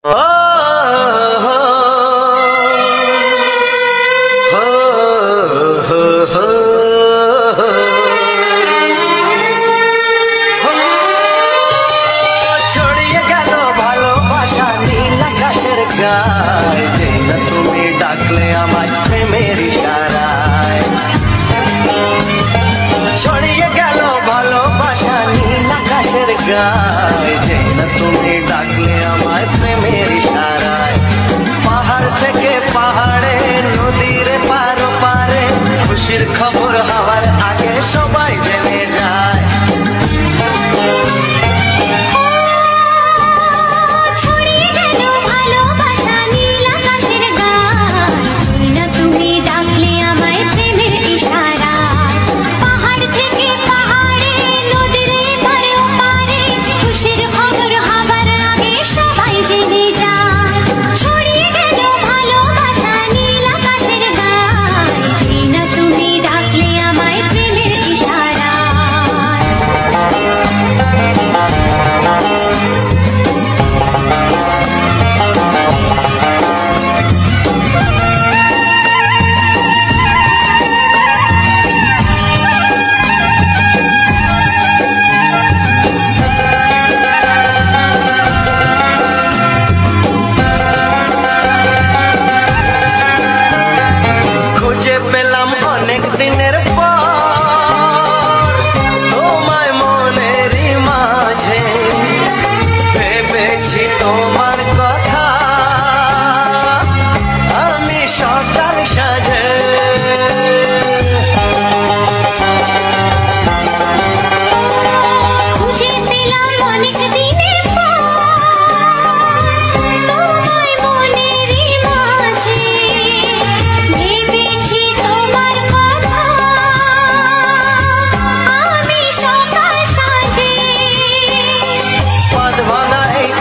ছড়িয়ে গেল ভালোবাসা নীল আকাশের গায়ে, যে না তুমি ডাকলে আমায় প্রেমের ইশারায়। ছড়িয়ে গেল ভালোবাসা নীল আকাশের গায়ে, যে না তুমি ডাকলে আমায় প্রেমের ইশারায়। পাহাড় থেকে পাহাড়ে, নদীর পার পারে, খুশির খবর হওয়ার আগে সবাই জেনে যায়।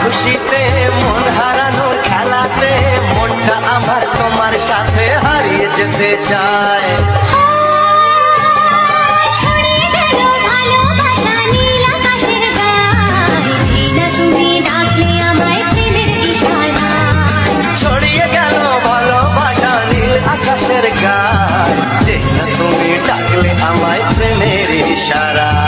খুশিতে মন হারানোর খেলাতে মনটা আমার তোমার সাথে হারিয়ে যেতে চায়। ছড়িয়ে গেল ভালোবাসা নীল আকাশের গায়ে, যে না তুমি ডাকলে আমায় প্রেমের ইশারায়।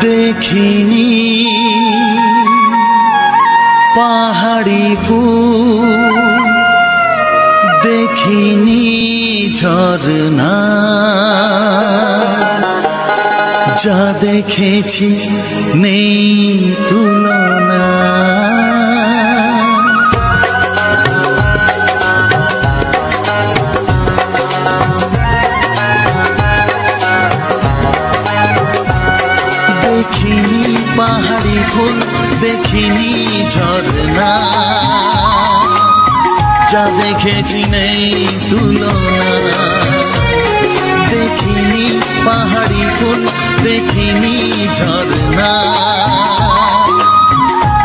দেখিনি পাহাড়ি ফুল, দেখিনি ঝরনা, যা দেখেছি নেই তুলনা। দেখিনি পাহাড়ি ফুল, দেখিনি ঝর্ণা, যা দেখেছি নেই তুলনা। দেখিনি পাহাড়ি ফুল, দেখিনি ঝর্ণা,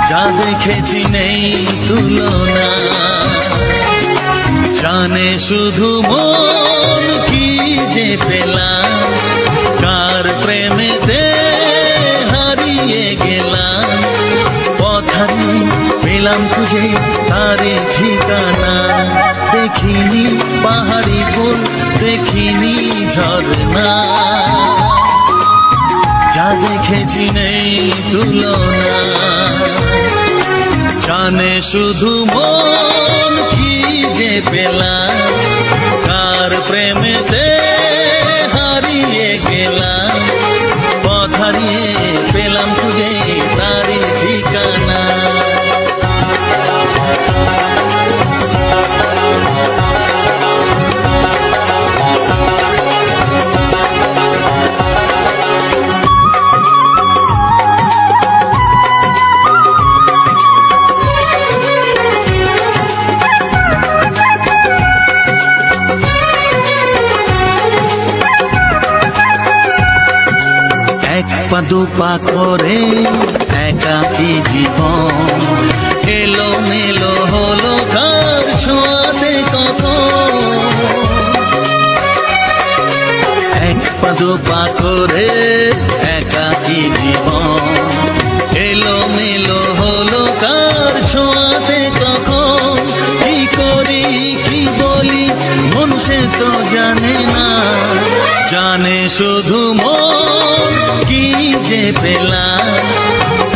যা দেখেছি নেই তুলনা। জানে শুধু মন কি যে পেলাম, কার প্রেমেতে হারিয়ে গেলাম। পথ হারিয়ে পেলাম খুঁজে তারে ঠিকানা। দেখিনি পাহাড়ি ফুল, দেখিনি ঝর্ণা, যা দেখেছি নেই তুলনা। জানে শুধু মন কি যে পেলাম, কার প্রেমেতে হারিয়ে গেলাম। পথ হারিয়ে পেলাম খুঁজে তারে ঠিকানা। পা দুপা করে একাকী জীবন, এলো মেলো হলো কার ছোঁয়াতে কখন। এক পা দুপা করে একাকী জীবন, এলো মেলো হলো কার ছোঁয়াতে কখন। কি করি কি বলি মন সে তো জানে না, জানে শুধু মন কি যে পেলাম,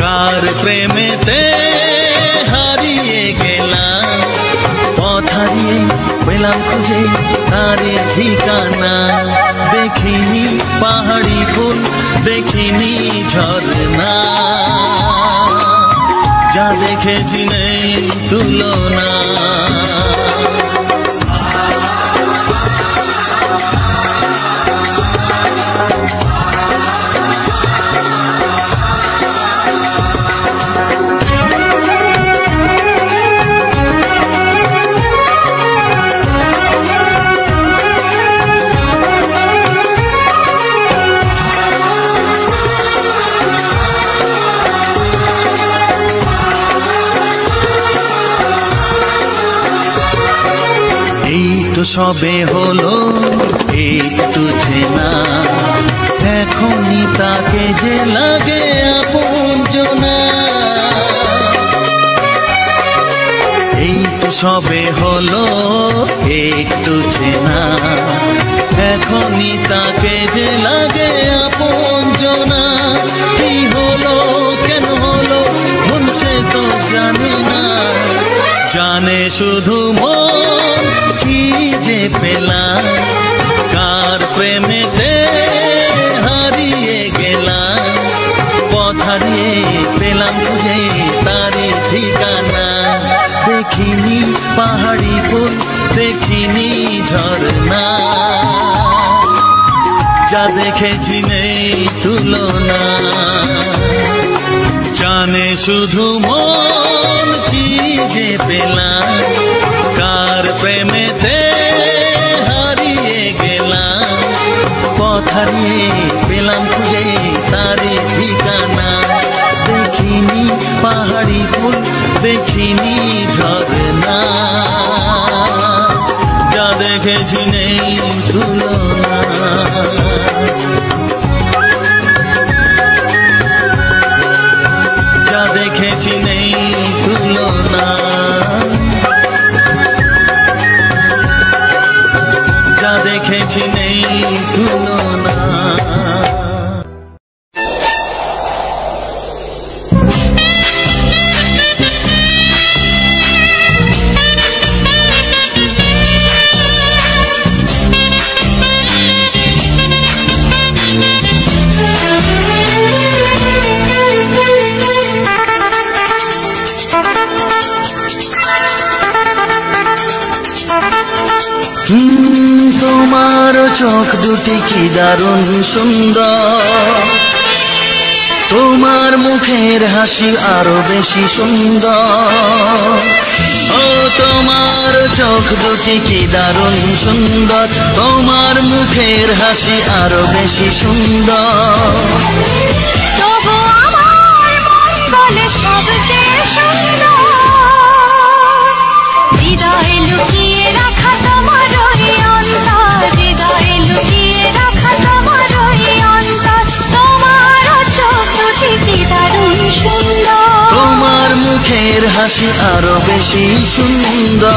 কার প্রেমেতে হারিয়ে গেলাম। পথ হারিয়ে পেলাম খুঁজে তারে ঠিকানা। দেখিনি পাহাড়ি ফুল, দেখিনি ঝর্ণা, যা দেখেছি নেই তুলনা। সবে হলো একটু চেনা, এখনই তাকে যে লাগে আপনজনা। এই তো সবে হলো একটু চেনা, এখনই তাকে যে লাগে আপনজনা। কি হলো কেন হলো মন সে তো জানে না, জানে শুধু মন কি যে পেলাম, কার প্রেমেতে হারিয়ে গেলাম। পথ হারিয়ে পেলাম খুঁজে তারে ঠিকানা। দেখিনি পাহাড়ি ফুল, দেখিনি ঝর্ণা, যা দেখেছি নেই তুলনা। জানে শুধু মন কি যে পেলাম, কার প্রেমেতে হারিয়ে গেলাম। পথ হারিয়ে পেলাম খুঁজে তারে ঠিকানা। দেখিনি পাহাড়ি ফুল, দেখিনি ঝর্ণা, যা দেখেছি নেই তুলনা। যা দেখেছি নেই তুলনা, যা দেখেছি নেই তুলনা। তোমার চোখ দুটি কি দারুণ সুন্দর, তোমার মুখের হাসি আরো বেশি সুন্দর, ও তোমার চোখ দুটি কি দারুণ সুন্দর, তোমার মুখের হাসি আরো বেশি সুন্দর। তবু আমার মন বলে সবচেয়ে সুন্দর, হৃদয়ে লুকিয়ে রাখা তোমার ওই অন্তর, হৃদয়ে লুকিয়ে রাখা তোমার ওই অন্তর, তোমার চোখ দুটি কি দারুণ সুন্দর, তোমার মুখের হাসি আরো বেশি সুন্দর।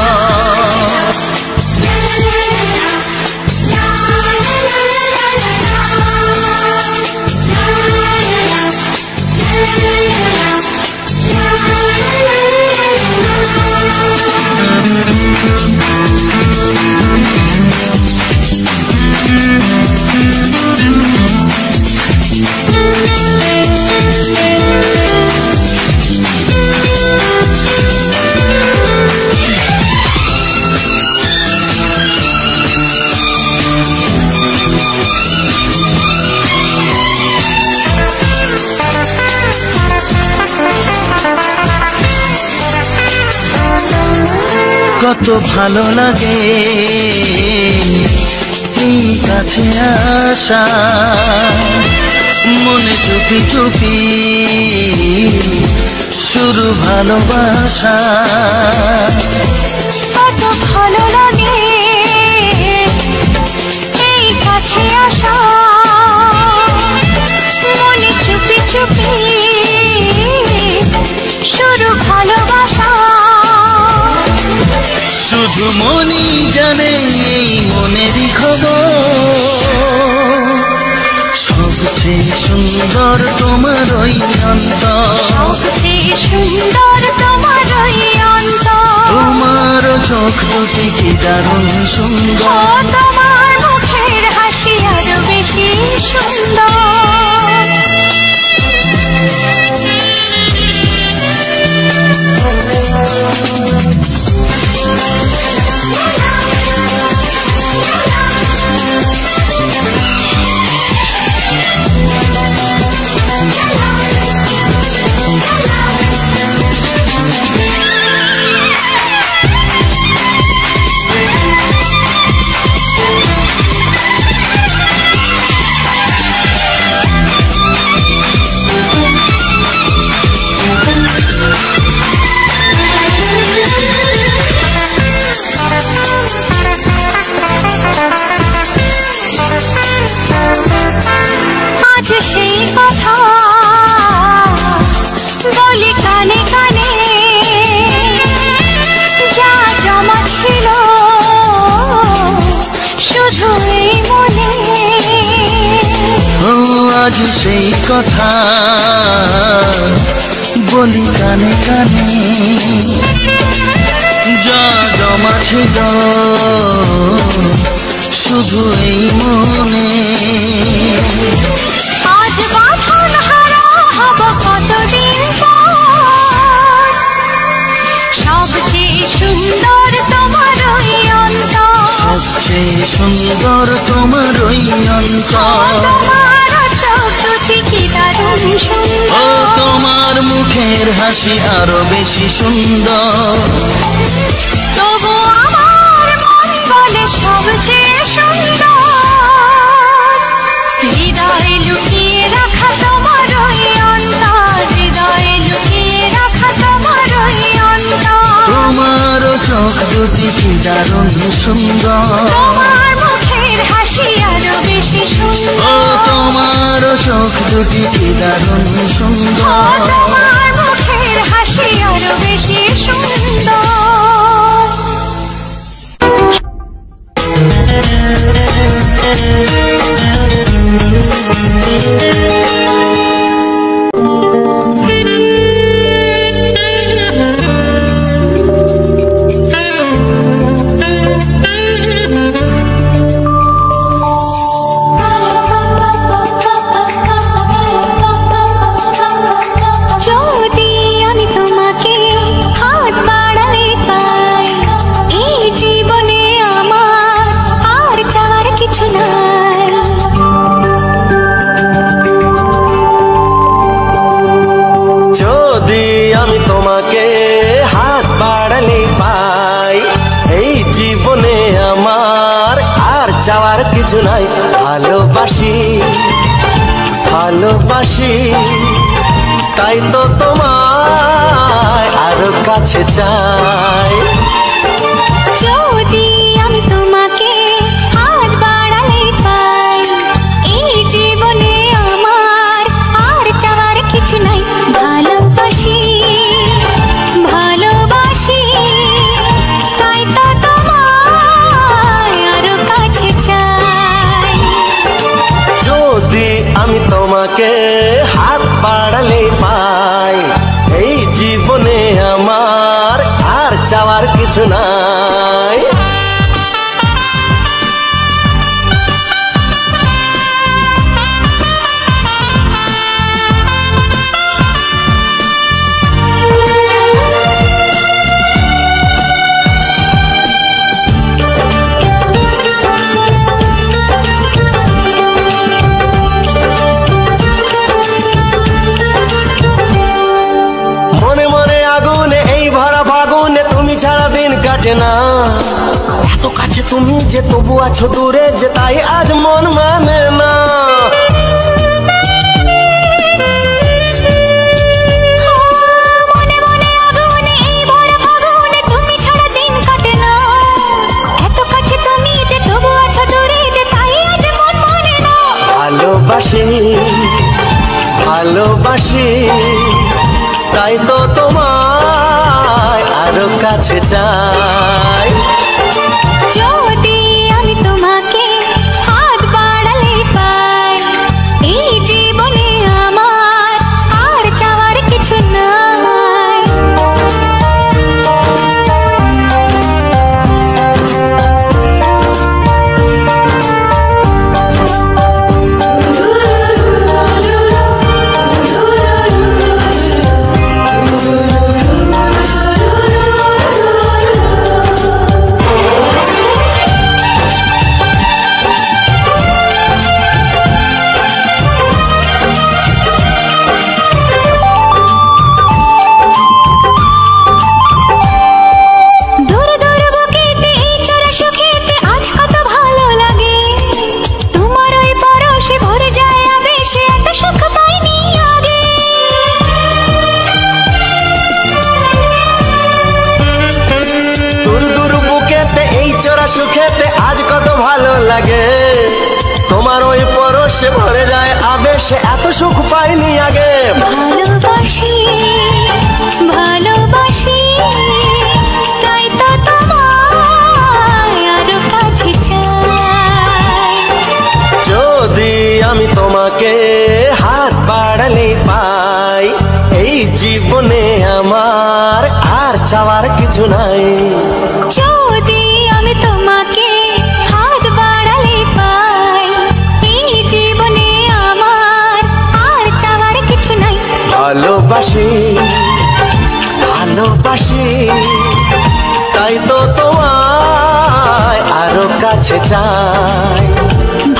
কত ভালো লাগে এই কাছে আসা, মনে চুপি চুপি শুরু ভালোবাসা। কত ভালো লাগে এই কাছে আসা, মনে চুপি চুপি শুরু ভালোবাসা। শুধু মনই জানে এই মনেরই খবর, সবচেয়ে সুন্দর তোমার ওই অন্তর, সবচেয়ে সুন্দর তোমার ওই অন্তর, তোমার চোখ দুটি কি দারুণ সুন্দর, তোমার মুখের হাসি আরো বেশি সুন্দর। আজ সেই কথা বলি কানে কানে, যা জমা ছিল শুধু এই মনে। ও আজ সেই কথা বলি কানে কানে, যা জমা ছিল শুধু এই মনে। আজ বাঁধন হারা হব কতদিন পর, সবচেয়ে সুন্দর তোমার ওই অন্তর, সবচেয়ে সুন্দর তোমার ওই অন্তর, তোমার চোখ দুটি কি দারুণ ও সুন্দর, তোমার মুখের হাসি আরো বেশি সুন্দর। তবু আমার মন বলে সবচেয়ে সুন্দর, হৃদয়ে লুকিয়ে রাখা তোমার ওই অন্তর, হৃদয়ে লুকিয়ে রাখা তোমার ওই অন্তর, তোমার চোখ দুটি কি দারুণ সুন্দর, তোমার মুখের হাসি আরো বেশি ও সুন্দর, তোমার চোখ দুটি কি দারুণ সুন্দর। তোমার মুখের হাসি আরো বেশি সুন্দর। কিছু নাই। ভালোবাসি ভালোবাসি তাই তো তোমায় আরো কাছে চাই। যদি আমি তোমাকে হাত বাড়ালে পাই, এই জীবনে আমার আর চাওয়ার কিছু নাই। ভালোবাসি ভালোবাসি তাই তো তোমায় আরো কাছে চাই। যদি আমি তোমাকে হাত বাড়ালে পাই, এই জীবনে আমার আর চাওয়ার কিছু নাই। ছাড়া দিন কাটে না, এত কাছে তুমি যে তবু আছো দূরে, যে তাই আজ মন মানে না। মনে মনে আগুনে এই ভরা ফাগুনে তুমি ছাড়া দিন কাটে না, এত কাছে তুমি যে তবু আছো দূরে, যে তাই আজ মন মানে না। ভালোবাসি ভালোবাসি তাই তো তোমায় আরো কাছে চাই। যদি আমি তোমাকে হাত বাড়ালে পাই, এই জীবনে আমার আর চাওয়ার কিছু নাই। সুখেতে আজ কত ভালো লাগে, তোমার ওই পরশে ভরে যায় আবেশে, এত সুখ পাইনি আগে। ভালোবাসি ভালোবাসি তাই তো তোমায় আরো কাছে চাই। যদি আমি তোমাকে হাত বাড়ালে পাই, এই জীবনে আমার আর চাওয়ার কিছু নাই। যদি আমি তোমাকে হাত বাড়ালে পাই, এই জীবনে আমার আর চাওয়ার কিছু নাই। ভালোবাসি ভালোবাসি তাই তো তোমায় আরো কাছে চাই।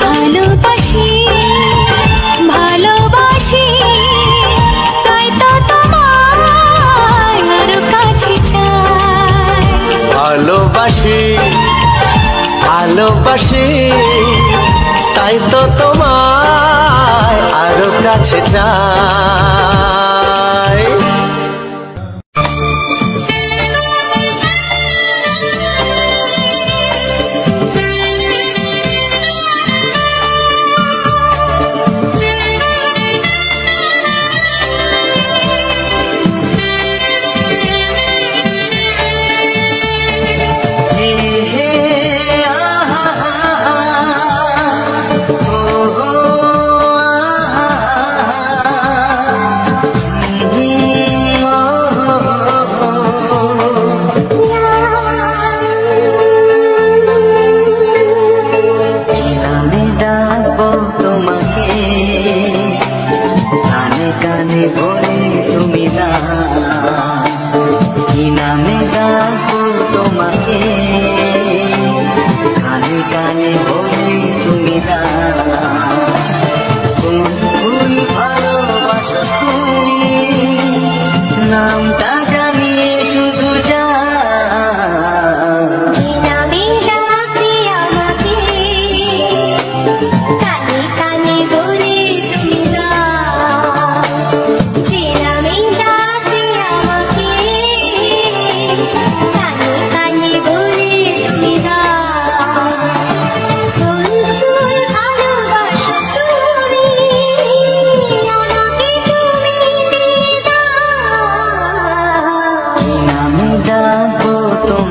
ভালোবাসি ভালোবাসি তাই তো তোমায় আরো কাছে চাই। ভালোবাসি ভালোবাসি তাই তো তোমায় আরো কাছে চাই।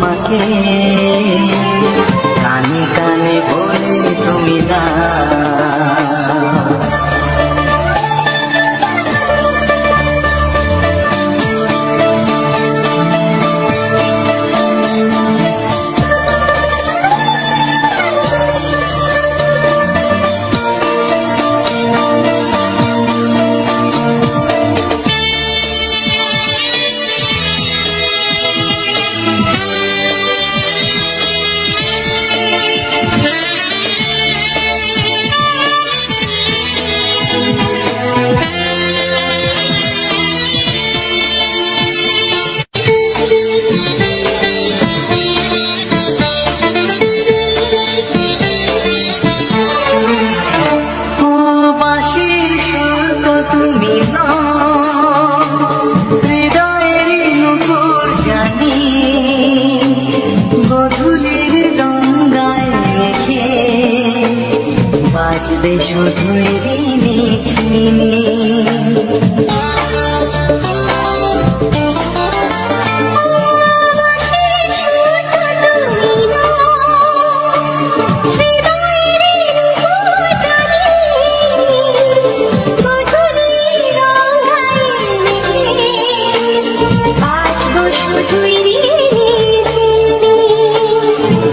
তোমাকে, কানে কানে বলে তুমি দাও। শুধুই ঋণী চিনি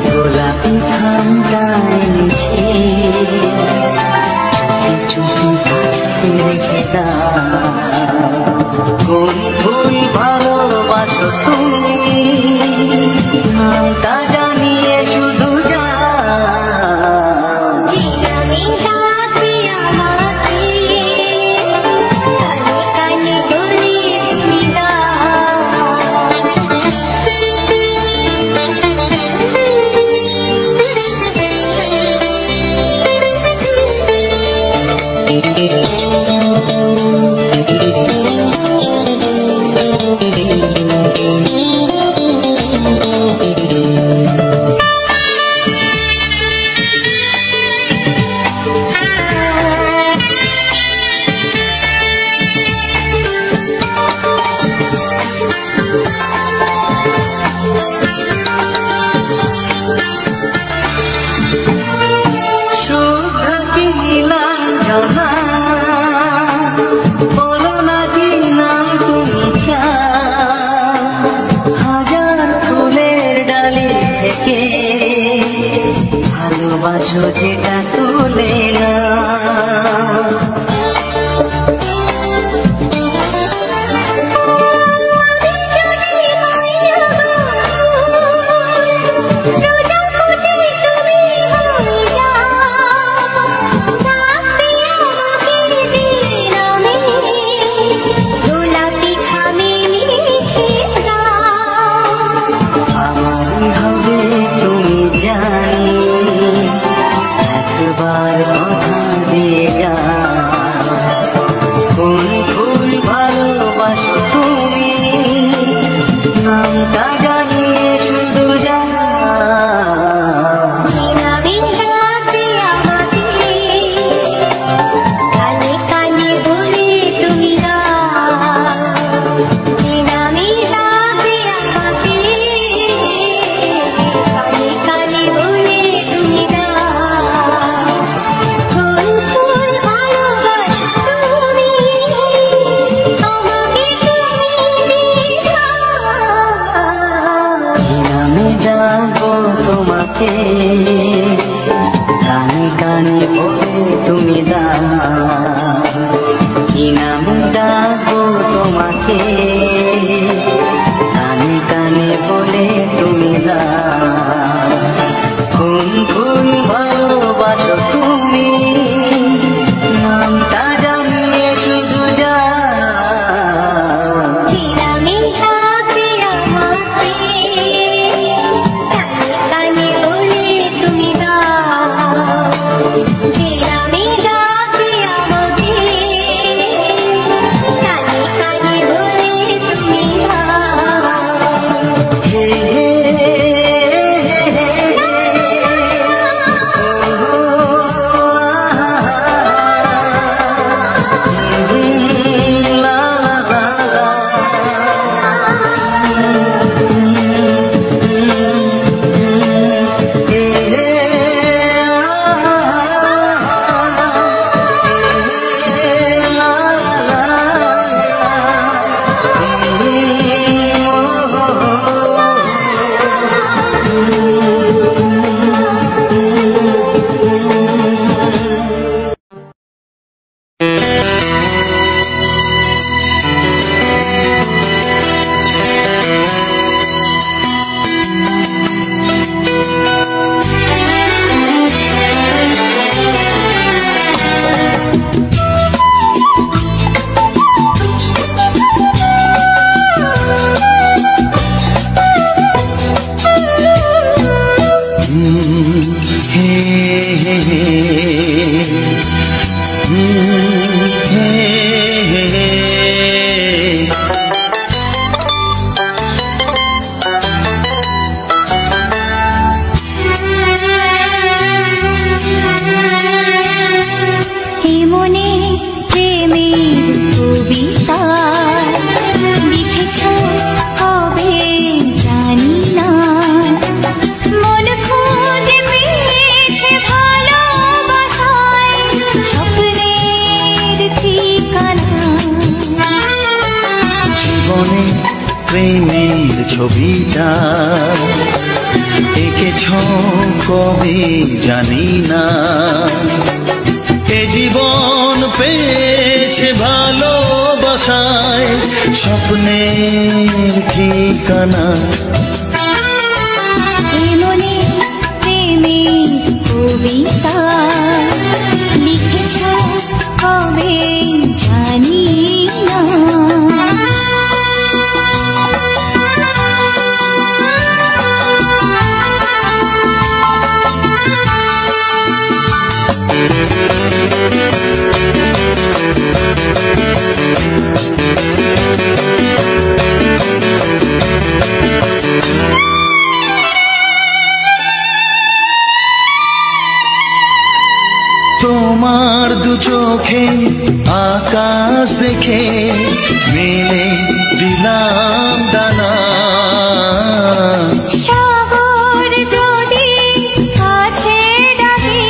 গোলাপি খামটায় নিচে কোন ফুল ভালোবাসো তুমি, নামটা জানিয়ে শুধু যা ভালোবাসো যেটা তুলে না তোমাকে, কানে কানে বলে তুমি দাও, কি নাম ডাকবো তোমাকে, কানে কানে বলে তুমি দাও, কোন কোন ভালোবাসো তুমি, নামটা জানিয়ে শুধু যাও। কানে কানে বলে প্রেমের ছবিটা এঁকেছ কবে জানি না। এ জীবন পেয়েছে ভালোবাসায় স্বপ্নের ঠিকানা। এমনি প্রেমের কবিতা লিখেছ কবে জানি না। তোমার দু চোখে আকাশ দেখে মেলে দিলাম দানা। সাগর যদি কাছে ডাকে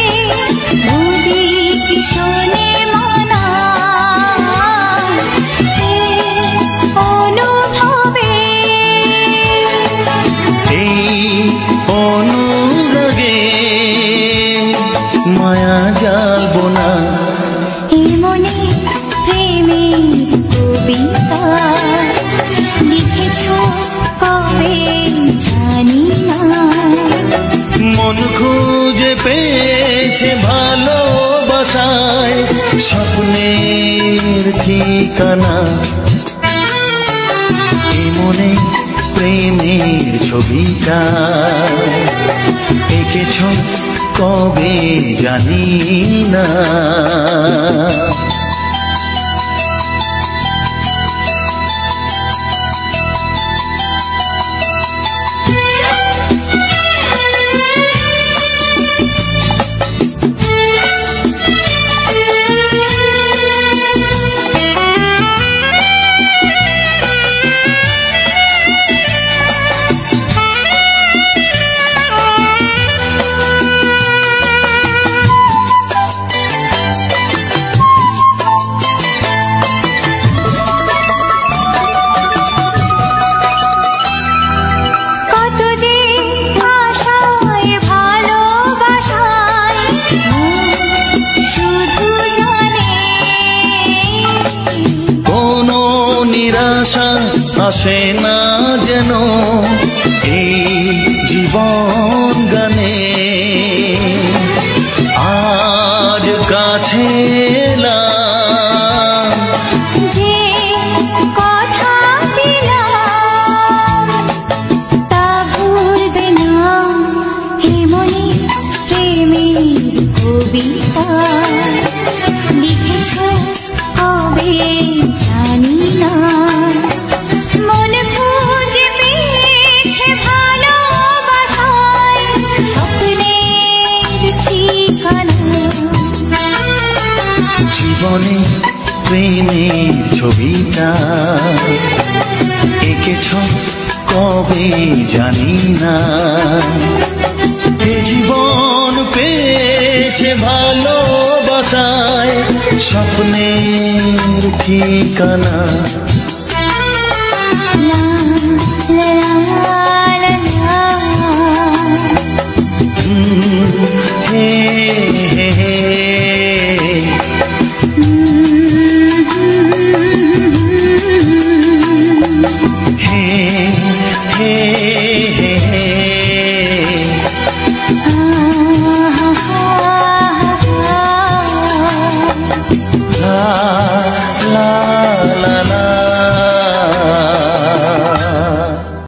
নদী কি শোনে মানা। এই অনুভবে এই অনুরাগে মায়া জালবো না। এমনি প্রেমের কবিতা লিখেছ কবে জানি না। মন খুঁজে পেয়েছে ভালোবাসায় স্বপ্নের ঠিকানা। এ মনে প্রেমের ছবিটা এঁকেছ কবে জানি না। কত যে আশায় ভালোবাসায় শুধু জানে। কোনো নিরাশা আসে না যেন এই জীবন গানে। আজ কাছে এলাম যে কথা দিলাম তা ভুলবে না। এমনি প্রেমের কবিতা লিখেছ কবে জানি না। মন খুঁজে পেয়েছে ভালোবাসায় স্বপ্নের ঠিকানা। জীবনে প্রেমের ছবিটা এঁকেছ কবে জানি না। এ জীবন পেয়েছে ভালোবাসায় স্বপ্নের ঠিকানা। লা লা লা লা। হে হে হে হে হে